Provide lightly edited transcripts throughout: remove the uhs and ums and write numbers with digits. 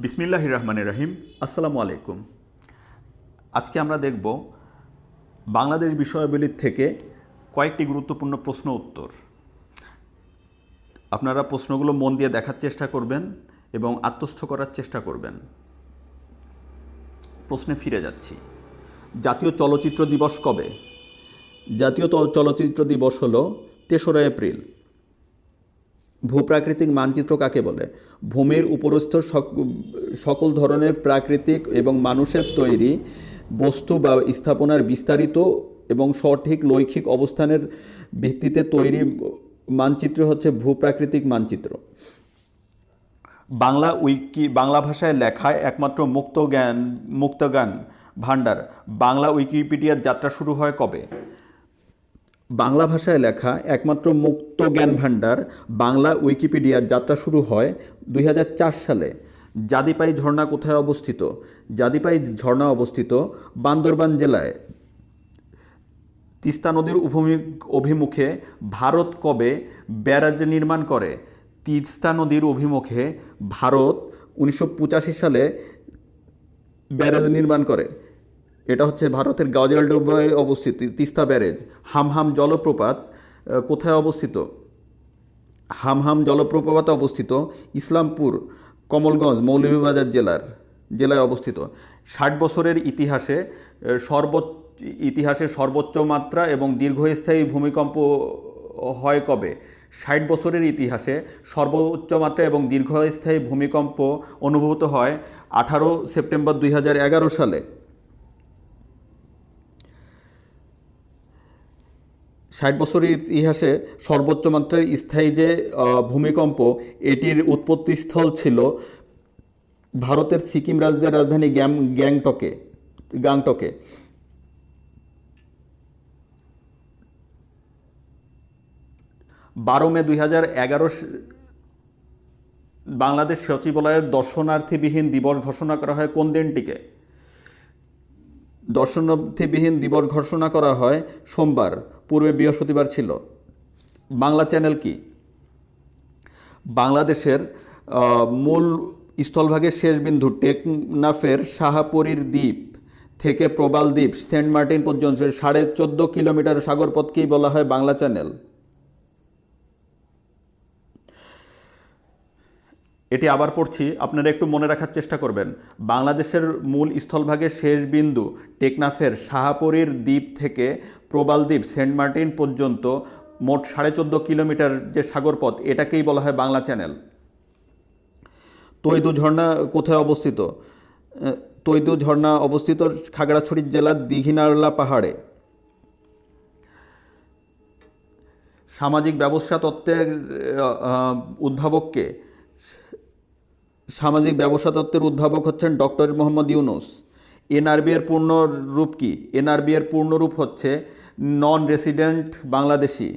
বিসমিল্লাহির রহমানির রহিম। আসসালামু আলাইকুম। আজকে আমরা দেখব বাংলাদেশ বিষয়াবলীর থেকে কয়েকটি গুরুত্বপূর্ণ প্রশ্ন উত্তর। আপনারা প্রশ্নগুলো মন দিয়ে দেখার চেষ্টা করবেন এবং আত্মস্থ করার চেষ্টা করবেন। প্রশ্নে ফিরে যাচ্ছি। জাতীয় চলচ্চিত্র দিবস কবে? জাতীয় চলচ্চিত্র দিবস হলো ৩রা এপ্রিল। ভূপ্রাকৃতিক মানচিত্র কাকে বলে? ভূমির উপরস্থ সকল ধরনের প্রাকৃতিক এবং মানুষের তৈরি বস্তু বা স্থাপনার বিস্তারিত এবং সঠিক লৈখিক অবস্থানের ভিত্তিতে তৈরি মানচিত্র হচ্ছে ভূপ্রাকৃতিক মানচিত্র। বাংলা ভাষায় লেখায় একমাত্র মুক্তজ্ঞান ভাণ্ডার বাংলা উইকিপিডিয়ার যাত্রা শুরু হয় কবে? বাংলা ভাষায় লেখা একমাত্র মুক্ত জ্ঞান ভাণ্ডার বাংলা উইকিপিডিয়ার যাত্রা শুরু হয় ২০০৪ সালে। জাদিপাই ঝর্ণা কোথায় অবস্থিত? জাদিপাই ঝর্ণা অবস্থিত বান্দরবান জেলায়। তিস্তা নদীর অভিমুখে ভারত কবে ব্যারাজ নির্মাণ করে? তিস্তা নদীর অভিমুখে ভারত ১৯৮৫ সালে ব্যারাজ নির্মাণ করে। এটা হচ্ছে ভারতের গাজলডোবায় অবস্থিত তিস্তা ব্যারেজ। হামহাম জলপ্রপাত কোথায় অবস্থিত? হামহাম জলপ্রপাত অবস্থিত ইসলামপুর, কমলগঞ্জ, মৌলভীবাজার জেলায় অবস্থিত। ৬০ বছরের ইতিহাসে সর্বোচ্চ মাত্রা এবং দীর্ঘস্থায়ী ভূমিকম্প হয় কবে? ৬০ বছরের ইতিহাসে সর্বোচ্চ মাত্রা এবং দীর্ঘস্থায়ী ভূমিকম্প অনুভূত হয় ১৮ সেপ্টেম্বর ২০১১ সালে। ৬০ বছরের ইতিহাসে সর্বোচ্চ মাত্রার স্থায়ী যে ভূমিকম্প, এটির উৎপত্তিস্থল ছিল ভারতের সিকিম রাজ্যের রাজধানী গ্যাংটকে। ১২ মে ২০১১ বাংলাদেশ সচিবালয়ের দর্শনার্থীবিহীন দিবস ঘোষণা করা হয় কোন দিনটিকে? দর্শনার্থীবিহীন দিবস ঘোষণা করা হয় সোমবার, পূর্বে বৃহস্পতিবার ছিল। বাংলা চ্যানেল কি? বাংলাদেশের মূল স্থলভাগের শেষ বিন্দু টেকনাফের শাহপরীর দ্বীপ থেকে প্রবাল দ্বীপ সেন্ট মার্টিন পর্যন্ত ১৪.৫ কিলোমিটার সাগরপথকেই বলা হয় বাংলা চ্যানেল। এটি আবার পড়ছি, আপনারা একটু মনে রাখার চেষ্টা করবেন। বাংলাদেশের মূল স্থলভাগের শেষ বিন্দু টেকনাফের শাহপরীর দ্বীপ থেকে প্রবাল দ্বীপ সেন্ট মার্টিন পর্যন্ত মোট ১৪.৫ কিলোমিটার যে সাগরপথ, এটাকেই বলা হয় বাংলা চ্যানেল। তৈদু ঝর্ণা কোথায় অবস্থিত? তৈদু ঝর্ণা অবস্থিত খাগড়াছড়ি জেলার দীঘিনালা পাহাড়ে। সামাজিক ব্যবস্থা তত্ত্বের উদ্ভাবককে? সামাজিক ব্যবস্থা তত্ত্বের উদ্ভাবক হচ্ছেন ডক্টর মোহাম্মদ ইউনুস। এনআরবি এর পূর্ণ রূপ কি? এনআরবি এর পূর্ণ রূপ হচ্ছে নন রেসিডেন্ট বাংলাদেশি।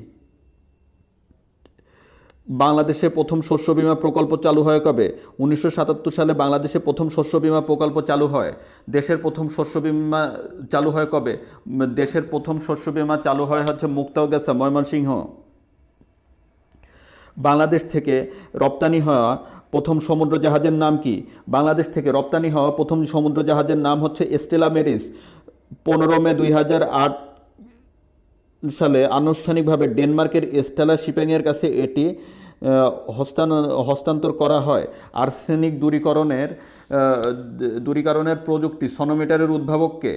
বাংলাদেশে প্রথম শস্য বীমা প্রকল্প চালু হয় কবে? ১৯৭৭ সালে বাংলাদেশে প্রথম শস্য বীমা প্রকল্প চালু হয়। দেশের প্রথম শস্য বীমা চালু হয় কবে? দেশের প্রথম শস্য বীমা চালু হয় হচ্ছে মুক্তাগাছা, ময়মনসিংহ। বাংলাদেশ থেকে রপ্তানি হওয়া প্রথম সমুদ্র জাহাজের নাম কি? বাংলাদেশ থেকে রপ্তানি হওয়া প্রথম সমুদ্র জাহাজের নাম হচ্ছে স্টেলা মেরিস। ১৫ মে ২০০৮ সালে আনুষ্ঠানিকভাবে ডেনমার্কের স্টেলা শিপিংয়ের কাছে এটি হস্তান্তর করা হয়। আর্সেনিক দূরীকরণের প্রযুক্তি সনোমিটারের উদ্ভাবককে?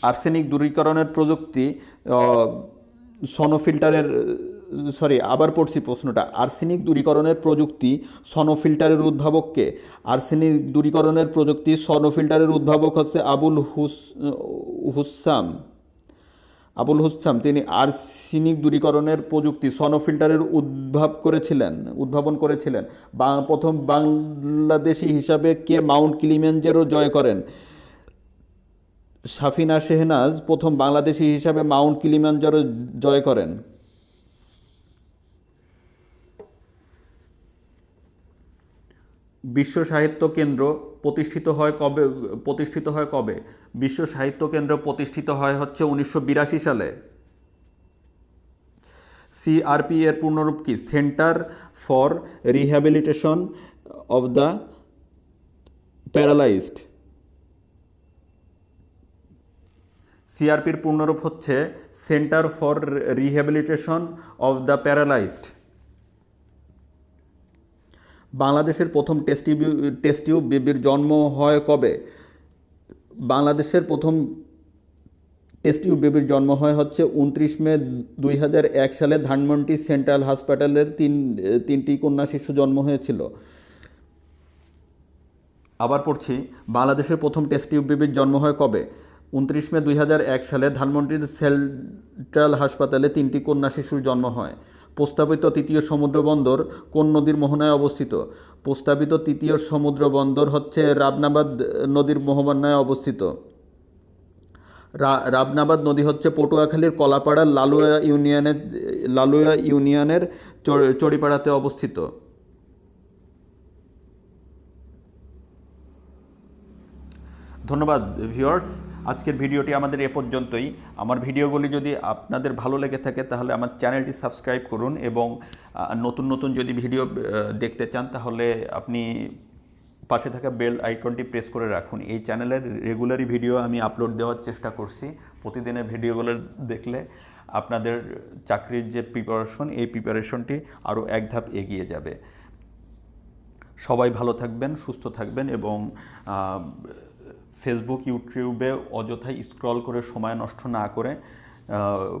আর্সেনিক দূরীকরণের প্রযুক্তি আর্সেনিক দূরীকরণের প্রযুক্তি সনোফিল্টারের উদ্ভাবককে? আর্সেনিক দূরীকরণের প্রযুক্তি সনোফিল্টারের উদ্ভাবক হচ্ছে আবুল হুসাম। তিনি আর্সেনিক দূরীকরণের প্রযুক্তি সনোফিল্টারের উদ্ভাবন করেছিলেন। প্রথম বাংলাদেশি হিসাবে কে মাউন্ট কিলিমাঞ্জারো জয় করেন? সাফিনা শেহনাজ প্রথম বাংলাদেশি হিসাবে মাউন্ট কিলিমাঞ্জারো জয় করেন। বিশ্ব সাহিত্য কেন্দ্র প্রতিষ্ঠিত হয় কবে? বিশ্ব সাহিত্য কেন্দ্র প্রতিষ্ঠিত হয় হচ্ছে ১৯৮২ সালে। সিআরপি এর পূর্ণরূপ কি? Centre for Rehabilitation of the Paralysed. সিআরপির পূর্ণরূপ হচ্ছে Centre for Rehabilitation of the Paralysed. বাংলাদেশের প্রথম টেস্ট টিউব বেবির জন্ম হয় কবে? বাংলাদেশের প্রথম টেস্ট টিউব বেবির জন্ম হয় হচ্ছে 29 মে 2001 সালে ধানমন্ডি সেন্ট্রাল হাসপাতালের তিনটি কন্যা শিশু জন্ম হয়েছিল। আবার পড়ছি, বাংলাদেশের প্রথম টেস্ট টিউব বেবির জন্ম হয় কবে? 29 মে 2001 সালে ধানমন্ডির সেন্ট্রাল হাসপাতালে 3টি কন্যা শিশুর জন্ম হয়। প্রস্তাবিত তৃতীয় সমুদ্র বন্দর কোন নদীর মোহনায় অবস্থিত? প্রস্তাবিত তৃতীয় সমুদ্র বন্দর হচ্ছে রাবনাবাদ নদীর মোহনায় অবস্থিত। রাবনাবাদ নদী হচ্ছে পটুয়াখালীর কলাপাড়ার লালুয়া ইউনিয়নের চড়িপাড়াতে অবস্থিত। ধন্যবাদ ভিউয়ার্স, আজকের ভিডিওটি আমাদের এ পর্যন্তই। আমার ভিডিওগুলি যদি আপনাদের ভালো লেগে থাকে তাহলে আমার চ্যানেলটি সাবস্ক্রাইব করুন এবং নতুন নতুন যদি ভিডিও দেখতে চান তাহলে আপনি পাশে থাকা বেল আইকনটি প্রেস করে রাখুন। এই চ্যানেলের রেগুলারই ভিডিও আমি আপলোড দেওয়ার চেষ্টা করছি। প্রতিদিনের ভিডিওগুলো দেখলে আপনাদের চাকরির যে প্রিপারেশন, এই প্রিপারেশনটি আরও এক ধাপ এগিয়ে যাবে। সবাই ভালো থাকবেন, সুস্থ থাকবেন এবং ফেসবুক, ইউটিউবে অযথাই স্ক্রল করে সময় নষ্ট না করে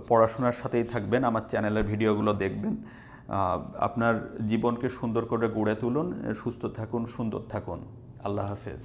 পড়াশোনার সাথেই থাকবেন, আমার চ্যানেলের ভিডিওগুলো দেখবেন। আপনার জীবনকে সুন্দর করে গড়ে তুলুন, সুস্থ থাকুন, সুন্দর থাকুন। আল্লাহ হাফেজ।